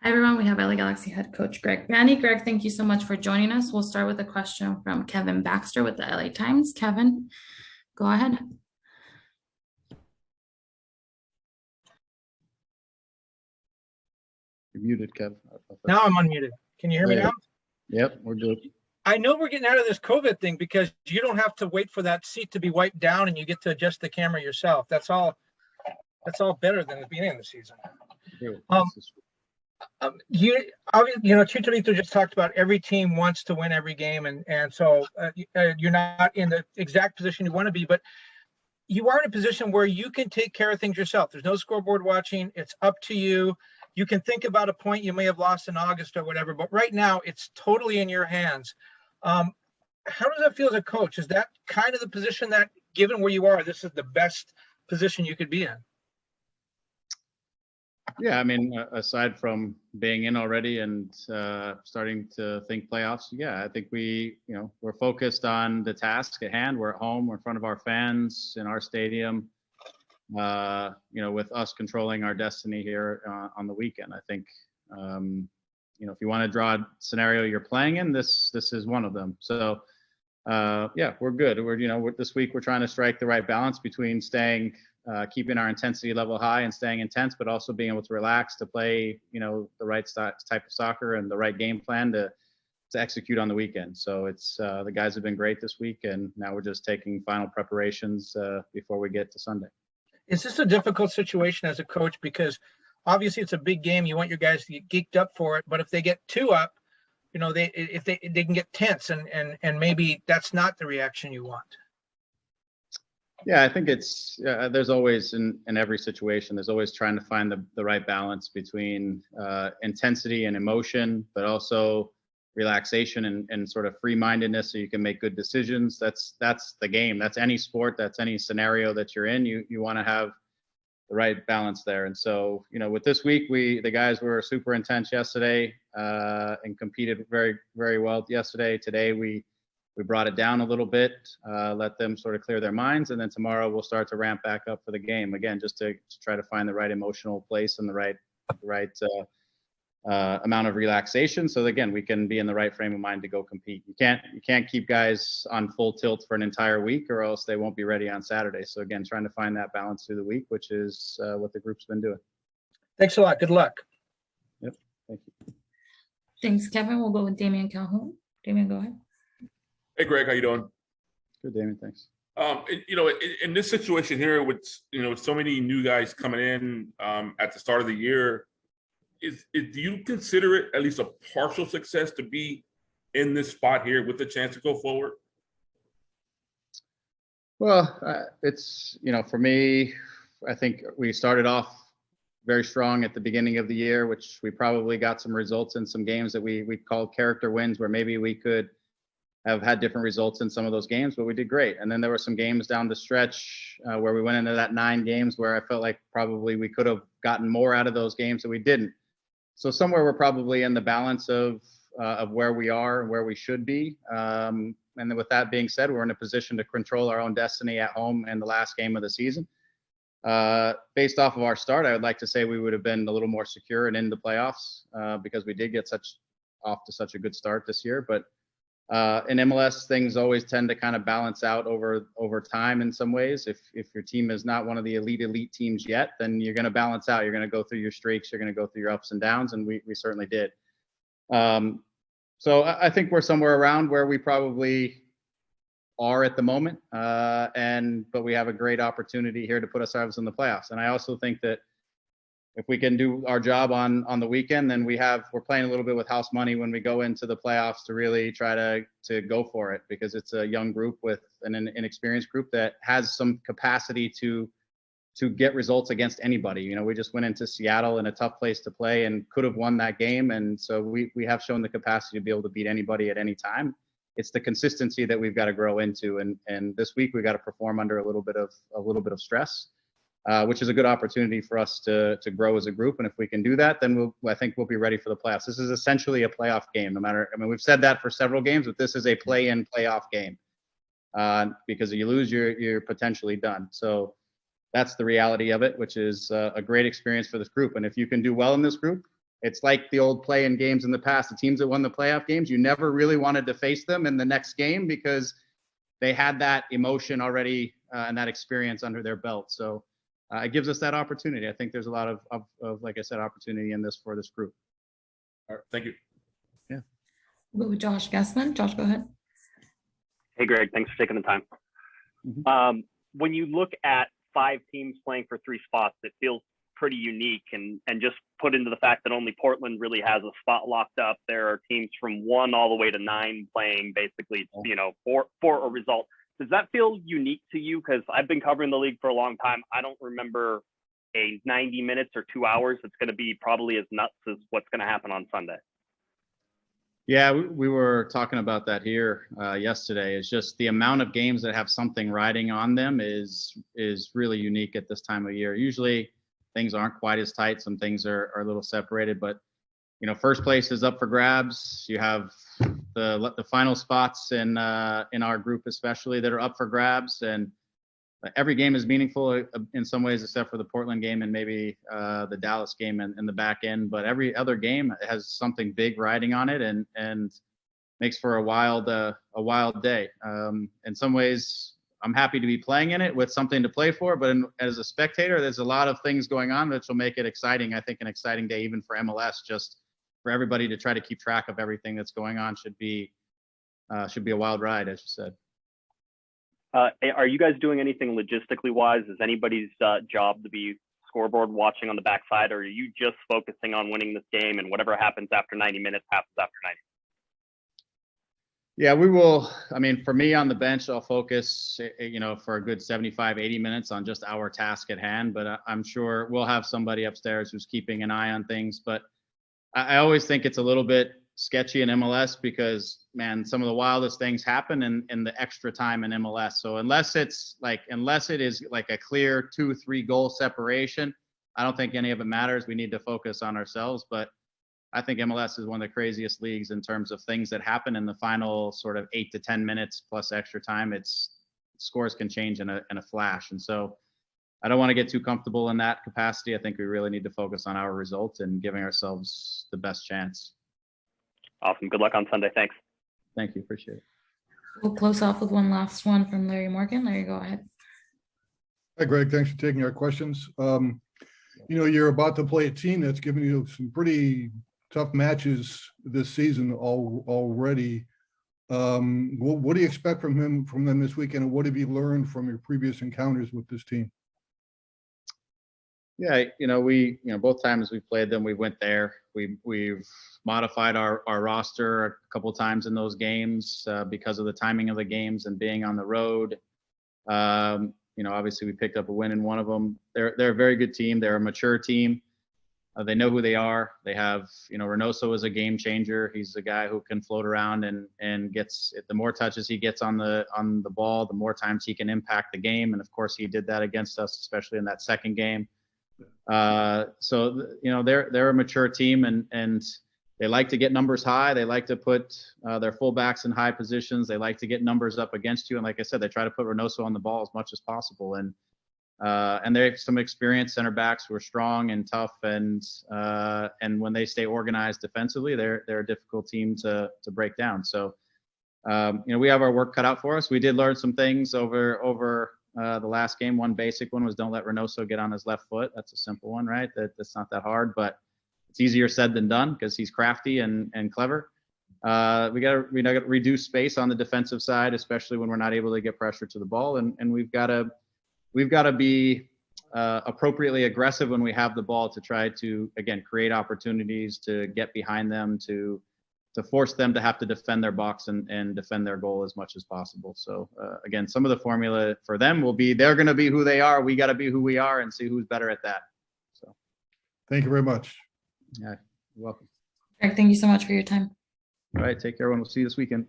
Hi, everyone. We have LA Galaxy head coach Greg Vanney. Greg, thank you so much for joining us. We'll start with a question from Kevin Baxter with the LA Times. Kevin, go ahead. You're muted, Kev. Now I'm unmuted. Can you hear me now? Yep, we're good. I know we're getting out of this COVID thing because you don't have to wait for that seat to be wiped down and you get to adjust the camera yourself. That's all better than the beginning of the season. Chicharito just talked about every team wants to win every game, and so you're not in the exact position you want to be, but you are in a position where you can take care of things yourself. There's no scoreboard watching. It's up to you. You can think about a point you may have lost in August or whatever, but right now it's totally in your hands. How does that feel as a coach? Is that kind of the position that, given where you are, this is the best position you could be in? Yeah, I mean, aside from being in already and starting to think playoffs, yeah, I think we're focused on the task at hand. We're at home, we're in front of our fans in our stadium. With us controlling our destiny here on the weekend. I think, if you want to draw a scenario you're playing in, this is one of them. So, yeah, we're good. This week we're trying to strike the right balance between keeping our intensity level high and staying intense, but also being able to relax to play, the right type of soccer and the right game plan to execute on the weekend. So it's the guys have been great this week, and now we're just taking final preparations before we get to Sunday. Is this a difficult situation as a coach? Because obviously it's a big game. You want your guys to get geeked up for it, but if they get two up, they can get tense, and maybe that's not the reaction you want. Yeah, I think it's there's always in every situation, there's always trying to find the right balance between intensity and emotion, but also relaxation and sort of free-mindedness so you can make good decisions. That's the game. That's any sport. That's any scenario that you're in. You want to have the right balance there. And so, with this week, the guys were super intense yesterday and competed very, very well yesterday. Today, we brought it down a little bit, let them sort of clear their minds, and then tomorrow we'll start to ramp back up for the game again, just to try to find the right emotional place and the right amount of relaxation, so again we can be in the right frame of mind to go compete. You can't keep guys on full tilt for an entire week, or else they won't be ready on Saturday. So again, trying to find that balance through the week, which is what the group's been doing. Thanks a lot. Good luck. Yep. Thank you. Thanks, Kevin. We'll go with Damian Calhoun. Damian, go ahead. Hey, Greg, how you doing? Good, Damian. Thanks. In this situation here with so many new guys coming in at the start of the year, do you consider it at least a partial success to be in this spot here with the chance to go forward? Well, it's for me, I think we started off very strong at the beginning of the year, which we probably got some results in some games that we called character wins, where maybe we could have had different results in some of those games, but we did great. And then there were some games down the stretch where we went into that 9 games where I felt like probably we could have gotten more out of those games that we didn't. So somewhere we're probably in the balance of where we are and where we should be. And then with that being said, we're in a position to control our own destiny at home in the last game of the season. Based off of our start, I would like to say we would have been a little more secure and in the playoffs because we did get off to such a good start this year. But in MLS, things always tend to kind of balance out over time in some ways. If your team is not one of the elite teams yet, then you're going to balance out. You're going to go through your streaks. You're going to go through your ups and downs, and we certainly did. So I think we're somewhere around where we probably are at the moment, but we have a great opportunity here to put ourselves in the playoffs. And I also think that if we can do our job on the weekend, then we're playing a little bit with house money when we go into the playoffs to really try to go for it, because it's a young group with an inexperienced group that has some capacity to get results against anybody. We just went into Seattle in a tough place to play and could have won that game. And so we have shown the capacity to be able to beat anybody at any time. It's the consistency that we've got to grow into. And this week we've got to perform under a little bit of stress. Which is a good opportunity for us to grow as a group. And if we can do that, then I think we'll be ready for the playoffs. This is essentially a playoff game, we've said that for several games, but this is a play-in playoff game because if you lose, you're potentially done. So that's the reality of it, which is a great experience for this group. And if you can do well in this group, it's like the old play-in games in the past. The teams that won the playoff games, you never really wanted to face them in the next game because they had that emotion already and that experience under their belt. So it gives us that opportunity. I think there's a lot of like I said, opportunity in this for this group. All right, thank you. Yeah. We'll go with Josh Guessman. Josh, go ahead. Hey, Greg, thanks for taking the time. When you look at 5 teams playing for 3 spots, it feels pretty unique, and just put into the fact that only Portland really has a spot locked up. There are teams from 1 all the way to 9 playing basically, for a result. Does that feel unique to you? Because I've been covering the league for a long time. I don't remember a 90 minutes or 2 hours. It's going to be probably as nuts as what's going to happen on Sunday. Yeah, we were talking about that here yesterday. It's just the amount of games that have something riding on them is really unique at this time of year. Usually things aren't quite as tight. Some things are a little separated, but first place is up for grabs. You have the final spots in our group, especially, that are up for grabs, and every game is meaningful in some ways, except for the Portland game and maybe the Dallas game in the back end. But every other game has something big riding on it, and makes for a wild day. In some ways, I'm happy to be playing in it with something to play for. But as a spectator, there's a lot of things going on which will make it exciting. I think an exciting day even for MLS, just for everybody to try to keep track of everything that's going on, should be a wild ride, as you said. Are you guys doing anything logistically wise? Is anybody's job to be scoreboard watching on the backside, or are you just focusing on winning this game, and whatever happens after 90 minutes happens after 90? Yeah, we will. I mean, for me on the bench, I'll focus, for a good 75, 80 minutes on just our task at hand. But I'm sure we'll have somebody upstairs who's keeping an eye on things. But I always think it's a little bit sketchy in MLS because, man, some of the wildest things happen in the extra time in MLS. So unless it is like a clear 2-3 goal separation, I don't think any of it matters. We need to focus on ourselves. But I think MLS is one of the craziest leagues in terms of things that happen in the final sort of 8 to 10 minutes plus extra time. Scores can change in a flash. And so I don't want to get too comfortable in that capacity. I think we really need to focus on our results and giving ourselves the best chance. Awesome. Good luck on Sunday. Thanks. Thank you. Appreciate it. We'll close off with one last one from Larry Morgan. Larry, go ahead. Hi, Greg. Thanks for taking our questions. You're about to play a team that's given you some pretty tough matches this season already. What do you expect from them this weekend, and what have you learned from your previous encounters with this team? Yeah, both times we played them, we went there. We've modified our roster a couple of times in those games because of the timing of the games and being on the road. Obviously we picked up a win in one of them. They're a very good team. They're a mature team. They know who they are. They have, Reynoso is a game changer. He's a guy who can float around and gets, the more touches he gets on the ball, the more times he can impact the game. And of course he did that against us, especially in that second game. They're a mature team, and they like to get numbers high. They like to put their fullbacks in high positions. They like to get numbers up against you. And like I said, they try to put Reynoso on the ball as much as possible. And they have some experienced center backs who are strong and tough. And when they stay organized defensively, they're a difficult team to break down. So, we have our work cut out for us. We did learn some things over the last game. One basic one was don't let Reynoso get on his left foot. That's a simple one, right? That's not that hard, but it's easier said than done because he's crafty and clever. We got to reduce space on the defensive side, especially when we're not able to get pressure to the ball. And we've got to be appropriately aggressive when we have the ball to try to, again, create opportunities to get behind them, to force them to have to defend their box and defend their goal as much as possible. So again, some of the formula for them will be, they're going to be who they are. We got to be who we are and see who's better at that. So thank you very much. Yeah, you're welcome. Greg, thank you so much for your time. All right. Take care, everyone. We'll see you this weekend.